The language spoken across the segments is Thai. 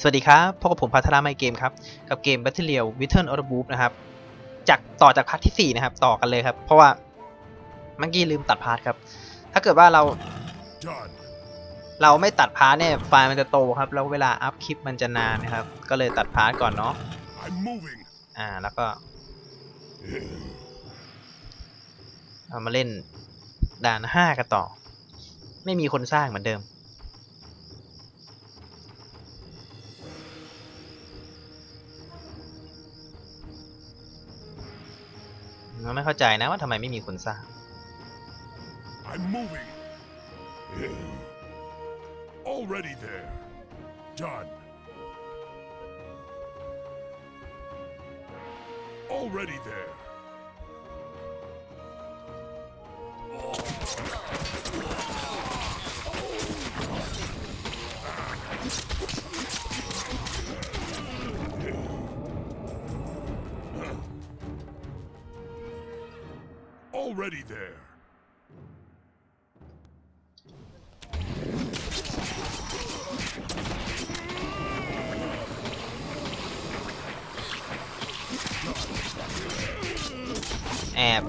สวัสดีครับพบกับผมพัทรไมเกมครับกับเกม Battle Return of the Boop นะครับต่อจากพาร์ทที่4นะครับต่อกันเลยครับเพราะว่าเมื่อกี้ลืมตัดพาร์ทครับถ้าเกิดว่าเราไม่ตัดพาร์ทเนี่ยไฟล์มันจะโตครับแล้วเวลาอัพคลิปมันจะนานนะครับก็เลยตัดพาร์ทก่อนเนาะแล้วก็เอามาเล่นด่าน5กันต่อไม่มีคนสร้างเหมือนเดิมเราไม่เข้าใจนะว่าทำไมไม่มีคนสร้าง I'm moving. Already there. Done. Already there. Already there.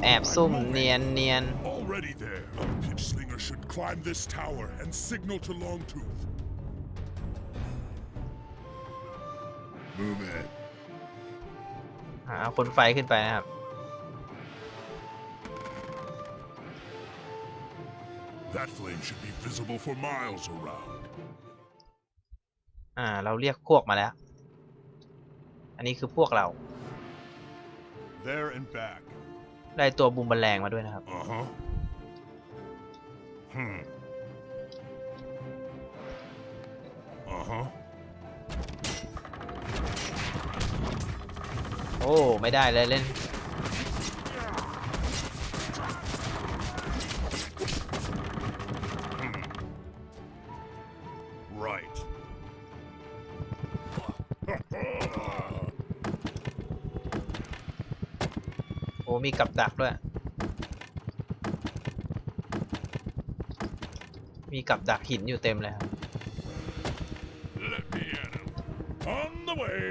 แอบซุ่มเนียน Already there. Pitch Slinger should climb this tower and signal to Longtooth. Move it. หาคนไฟขึ้นไปนะครับ That flame should be visible for miles around. เราเรียกพวกมาแล้วอันนี้คือพวกเรา There and back. ได้ตัวบูมแมลงมาด้วยนะครับโอ้ไม่ได้เลยเล่นโอ้มีกับดักด้วยมีกับดักหินอยู่เต็มเลยครับ Let me at him. On the way.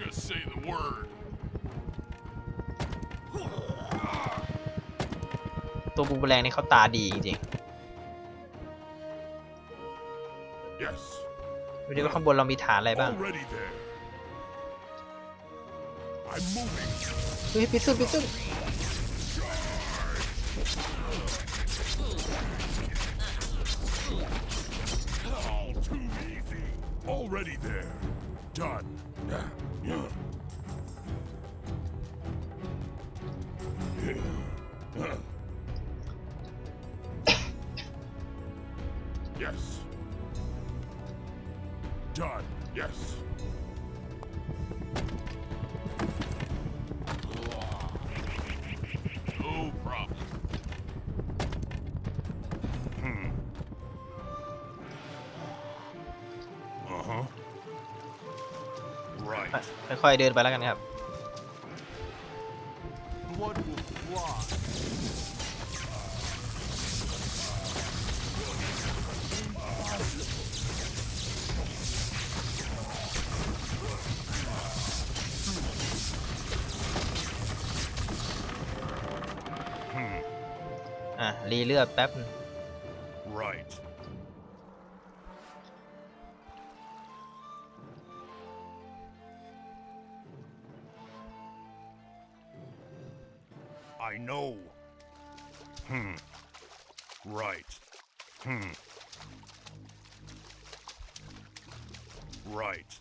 Just say the word. ตัวบูมแมลงนี่เขาตาดีจริง Yes. ๆดูดิว่าข้างบนเรามีฐานอะไรบ้าง Already there. I'm moving. เฮ้ยปิดซุ่ม All too easy. Already there. Done. Yes. Done. Yes. No problem. Right. ค่อยๆเดินไปแล้วกันครับ Blood will fly. Hmm. รีเลือดแป๊บ Right. I know. Right. Right.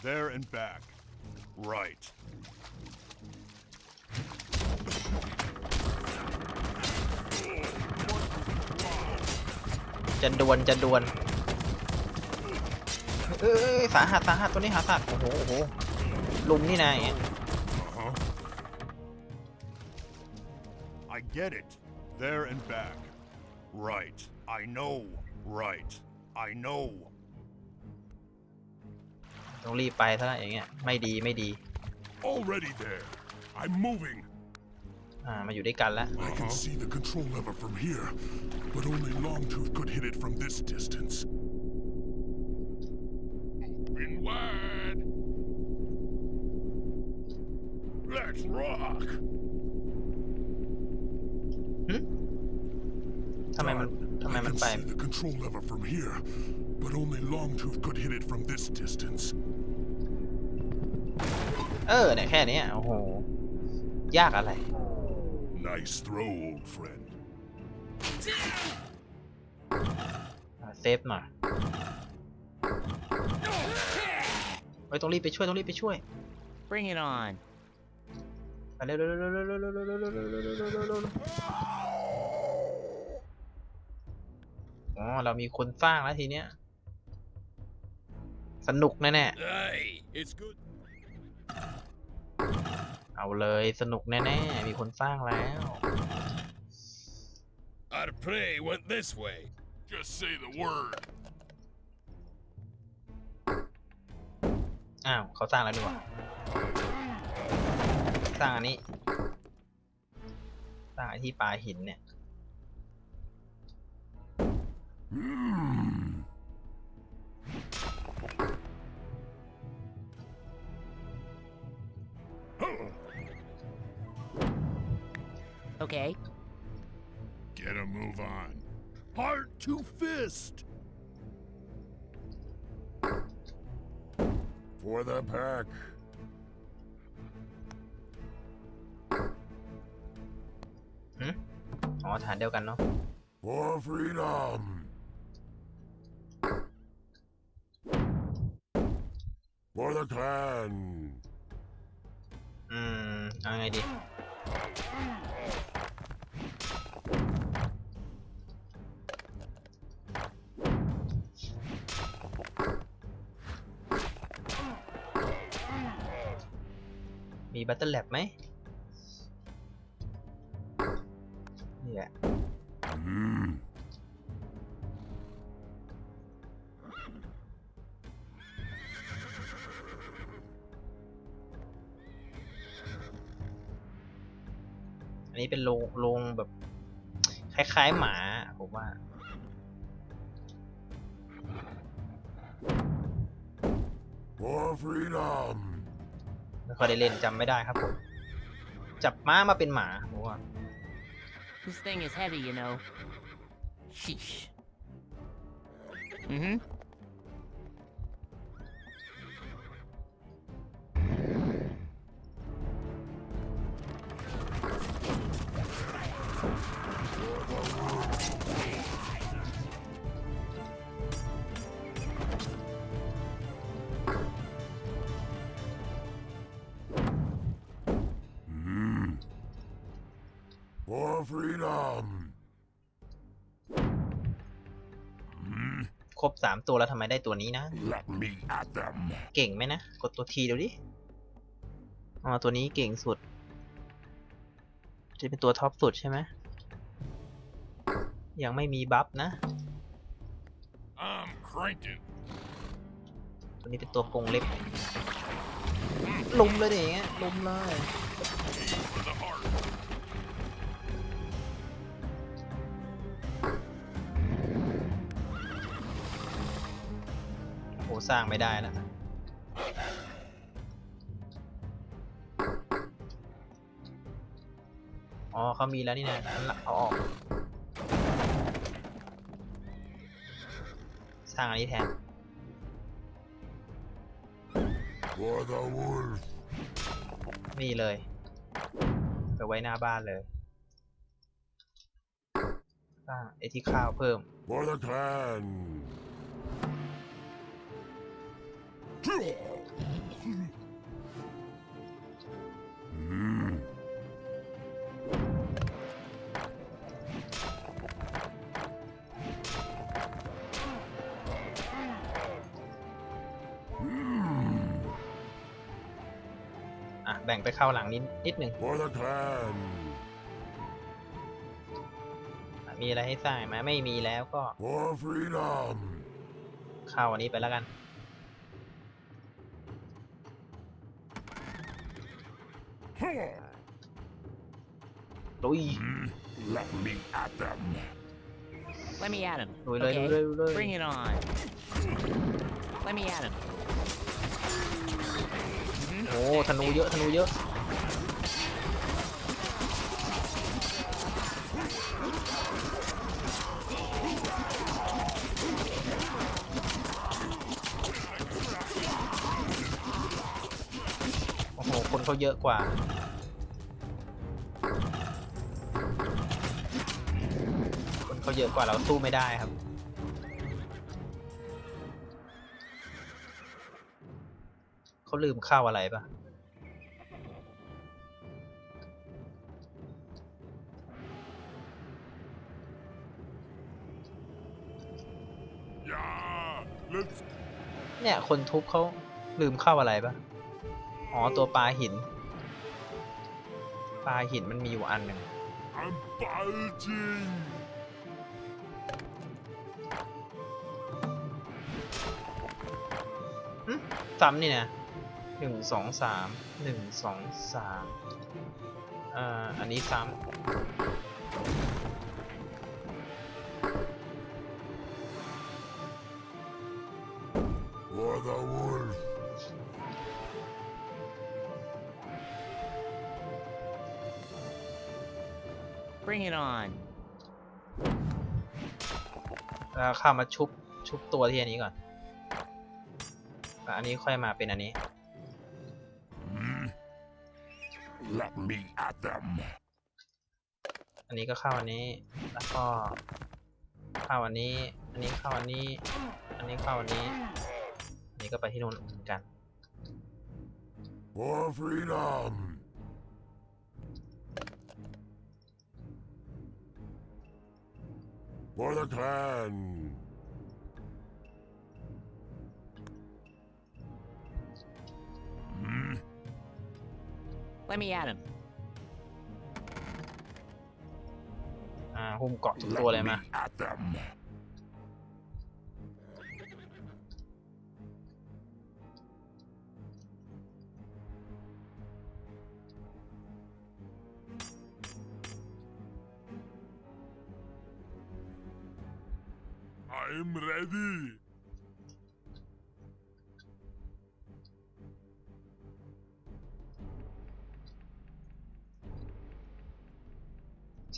There and back. Right. จะดวนสาหัสตัวนี้สาหัสโอ้โหลุมนี่นะอย่างเงี้ย I get it. There and back. Right. I know. Right. I know. ต้องรีบไปซะอย่างเงี้ยไม่ดี Already there. I'm moving. มาอยู่ด้วยกันแล้ว I can see the control lever from here, but only Longtooth could hit it from this distance. rock. ทำไมมัน I can ไป see the control lever from here, but only Longtooth could hit it from this distance. เนี่ยแค่นี้โอ้โห ยากอะไร Nice throw, old friend. เซฟหน่อยต้องรีบไปช่วย Bring it on. ไปเร็วอ๋อเรามีคนสร้างแล้วทีเนี้ยสนุกแน่ Hey, it's good. ๆเอาเลยสนุกแน่ๆมีคนสร้างแล้ว Part.3 went this way. Just say the word. อ้าวเขาสร้างแล้วดีกว่าสร้างอันนี้สร้างไอ้ที่ปลาหินเนี่ย Okay. Get a move on. Heart to fist. For the pack. อ๋อฐานเดียวกันเนาะ For freedom. For the clan. เอาไงดีมีบัตเตอร์แลบไหมนี่แหละ อันนี้เป็นโรงแบบคล้ายๆหมาผมว่า For freedom. ไม่ค่อยได้เล่นจำไม่ได้ครับผม จับม้ามาเป็นหมาผมว่า This thing is heavy, you know. Sheesh. Mm-hmm. For freedom. ครบ3ตัวแล้วทำไมได้ตัวนี้นะ Let me at them. เก่งไหมนะ กดตัวทีเดี๋ยวดิอ๋อตัวนี้เก่งสุด จะเป็นตัวท็อปสุดใช่ไหม ยังไม่มีบัฟนะ I'm cranking. ตัวนี้เป็นตัวกรงเล็บ ลุมเลยดิอย่างเงี้ยลุมเลย For the heart. โอ้สร้างไม่ได้แล้วอ๋อเขามีแล้วนี่นะอันหลักเอาออกสร้างอันนี้แทน For the wolf. นี่เลยไปไว้หน้าบ้านเลยสร้างไอ้ที่ข้าวเพิ่ม For the clan. แบ่งไปเข้าหลังนิดหนึ่ง For the clan. มีอะไรให้สร้างไหมไม่มีแล้วก็ For freedom. เข้าอันนี้ไปแล้วกันลุย Let me at them. Let me at him. Rồi, đây, Okay. đây, đây. Bring it on. Let me at him. โอ้ธนูเยอะ โอ้โหคนเขาเยอะกว่าคนเขาเยอะกว่าเราสู้ไม่ได้ครับเขาลืมเข้าอะไรปะ Yeah, let's เนี่ยคนทุบเขาลืมเข้าอะไรปะอ๋อตัวปลาหินมันมีอยู่อันหนึ่ง I'm bulging. ซ้ำนี่นะ1 2 3 อันนี้ซ้ For the wolf. Bring it on. ำแล้วข้ามาชุบตัวที่อันนี้ก่อนแล้วอันนี้ค่อยมาเป็นอันนี้ Let me at them. อันนี้ก็เข้าอันนี้แล้วก็เข้าอันนี้อันนี้เข้าอันนี้อันนี้เข้าอันนี้อันนี้ก็ไปที่นู่นเหมือนกัน For freedom. For the clan. Let me at him. หุ้มเกาะทุกตัวเลยมา Let me at them. 'I'm ready.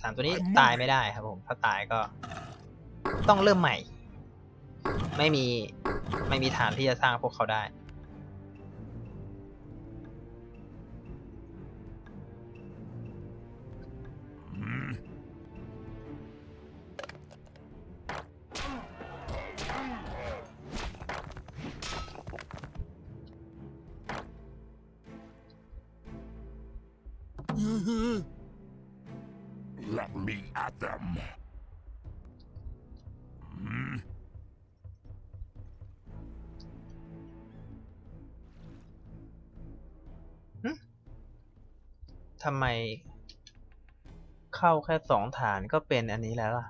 3 ตัวนี้ตายไม่ได้ครับผมถ้าตายก็ต้องเริ่มใหม่ ไม่มีฐานที่จะสร้างพวกเขาได้ Let me at them. ทำไมเข้าแค่2 ฐานก็เป็นอันนี้แล้วล่ะ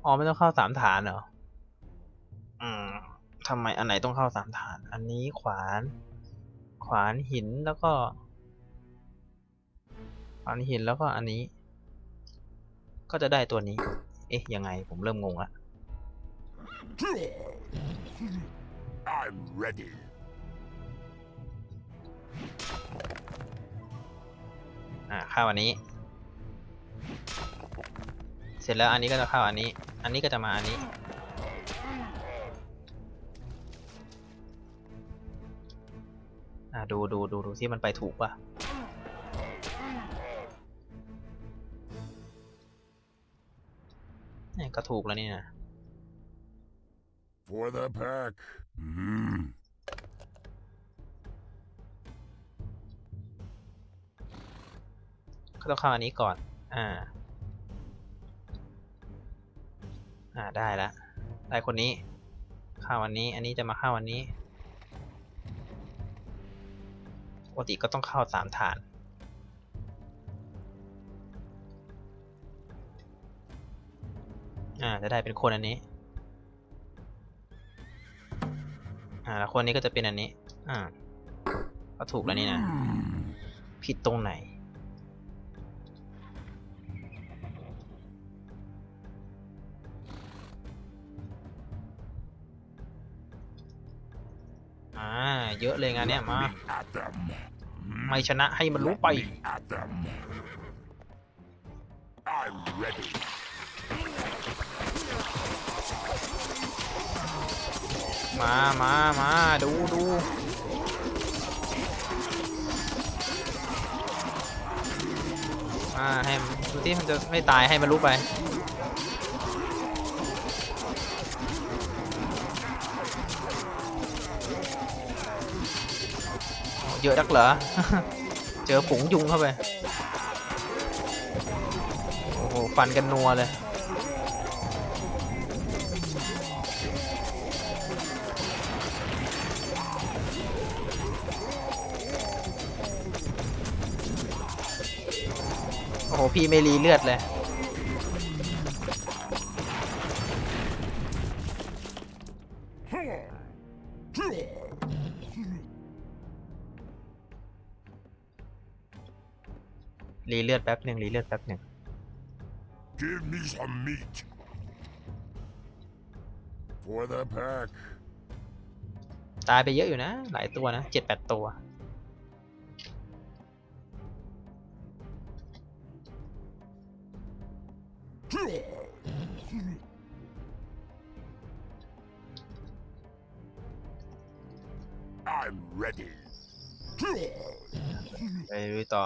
อ๋อไม่ต้องเข้า3 ฐานเหรอ ทำไมอันไหนต้องเข้า3 ฐาน อันนี้ขวานหินแล้วก็อันนี้ ก็จะได้ตัวนี้ เอ๊ะยังไงผมเริ่มงงละ I'm ready. เข้าอันนี้ เสร็จแล้วอันนี้ก็จะเข้าอันนี้ อันนี้ก็จะมาอันนี้ ดูที่มันไปถูกป่ะ เนี่ยก็ถูกแล้วนี่นะ For the pack. ก็ต้องเข้าอันนี้ก่อน ได้ละได้คนนี้ เข้าอันนี้ อันนี้จะมาเข้าอันนี้ปกติก็ต้องเข้า3 ฐาน จะได้เป็นคนอันนี้ แล้วคนนี้ก็จะเป็นอันนี้ ก็ถูกแล้วนี่นะ ผิดตรงไหน เยอะเลยงานเนี้ยมา At them. ไม่ชนะให้มันรู้ไป Let me at them. I'm ready. มาดูให้ดูที่มันจะไม่ตายให้มันรู้ไปเยอะนักเหรอ เจอฝูงยุงเข้าไปโอ้โหฟันกันนัวเลยโอ้โหพี่ไม่รีเลือดเลยรีเลือดแป๊บหนึ่ง Give me some meat. For the pack. ตายไปเยอะอยู่นะหลายตัวนะ7-8 ตัว I'm ready. ไปดูต่อ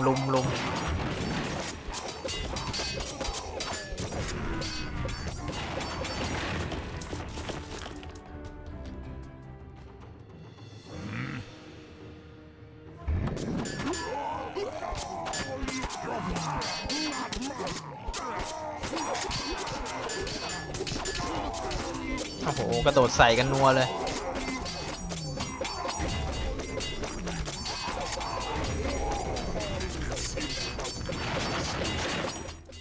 ลุมโอ้โหกระโดดใส่กันนัวเลย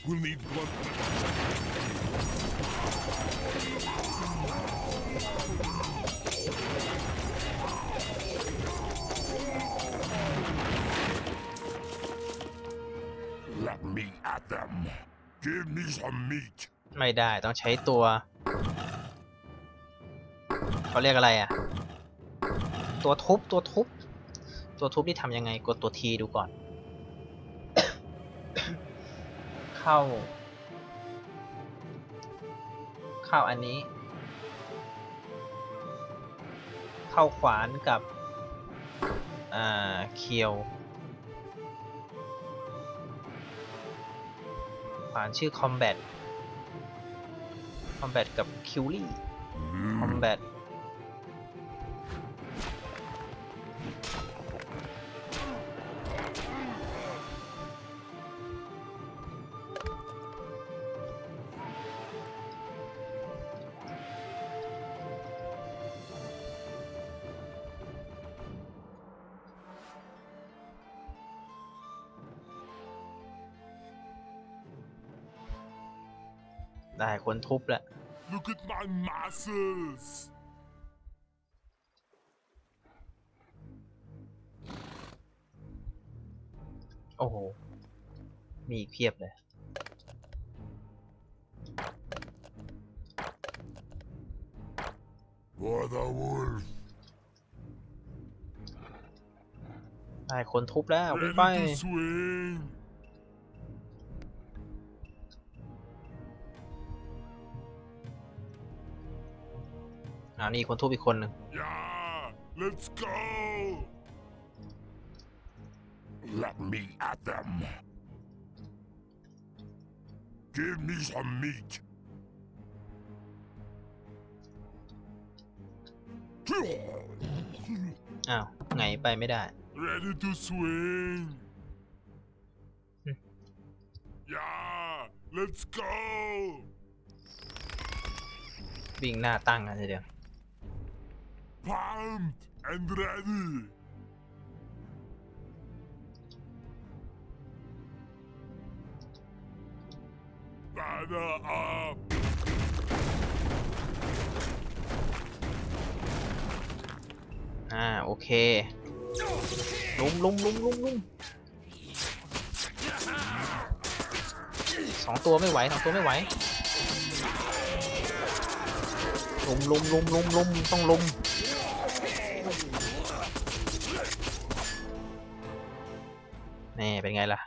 We'll need blood. Let me at them. Give me some meat. ไม่ได้ต้องใช้ตัวเขาเรียกอะไรอ่ะตัวทุบที่ทำยังไงกดตัวทีดูก่อน เข้าอันนี้เข้าขวานกับเคียวขวานชื่อ combat กับคิวลี่ combat ได้คนทุบแล้ว Look at my muscles. โอ้โหมีอีกเพียบเลย For the wolf. ได้คนทุบแล้ววิ่งไป Ready to swing. นี่คนทุบอีกคนหนึ่ง Yeah, let's go. Let me at them. Give me some meat. อ้าวไงไปไม่ได้ Ready to swing. Yeah, let's go. วิ่งหน้าตั้งกันทีเดียว Pumped and ready. โอเคลุม2 ตัวไม่ไหว2 ตัวไม่ไหวลุมต้องลุมนี่เป็นไงล่ะ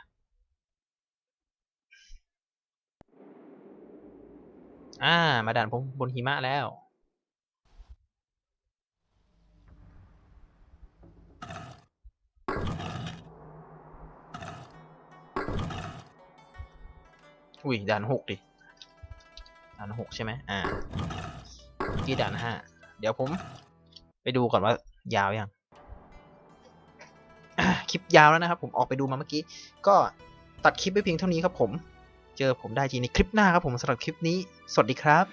มาด่านผมบนหิมะแล้วอุ้ยด่าน6ดิด่าน6ใช่ไหมเมื่อกี้ด่าน5เดี๋ยวผมไปดูก่อนว่ายาวยัง คลิปยาวแล้วนะครับผมออกไปดูมาเมื่อกี้ก็ตัดคลิปไปเพียงเท่านี้ครับผมเจอผมได้จริงในคลิปหน้าครับผมสำหรับคลิปนี้สวัสดีครับ